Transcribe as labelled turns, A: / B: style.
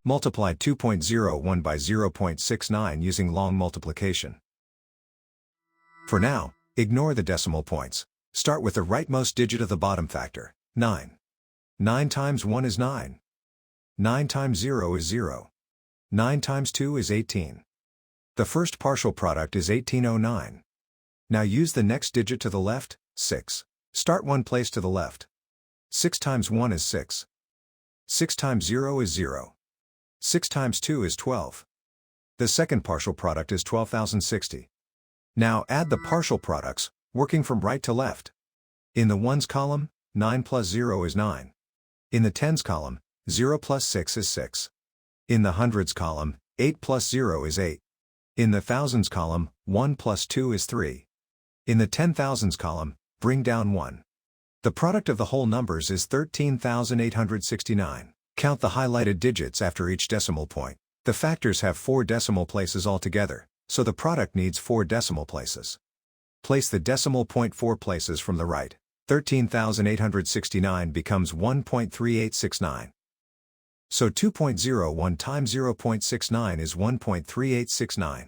A: Multiply 2.01 by 0.69 using long multiplication. For now, ignore the decimal points. Start with the rightmost digit of the bottom factor, 9. 9 times 1 is 9. 9 times 0 is 0. 9 times 2 is 18. The first partial product is 1809. Now use the next digit to the left, 6. Start one place to the left. 6 times 1 is 6. 6 times 0 is 0. 6 times 2 is 12. The second partial product is 12,060. Now add the partial products, working from right to left. In the ones column, 9 plus 0 is 9. In the tens column, 0 plus 6 is 6. In the hundreds column, 8 plus 0 is 8. In the thousands column, 1 plus 2 is 3. In the 10,000s column, bring down 1. The product of the whole numbers is 13,869. Count the highlighted digits after each decimal point. The factors have 4 decimal places altogether, so the product needs 4 decimal places. Place the decimal point 4 places from the right. 13,869 becomes 1.3869. So 2.01 times 0.69 is 1.3869.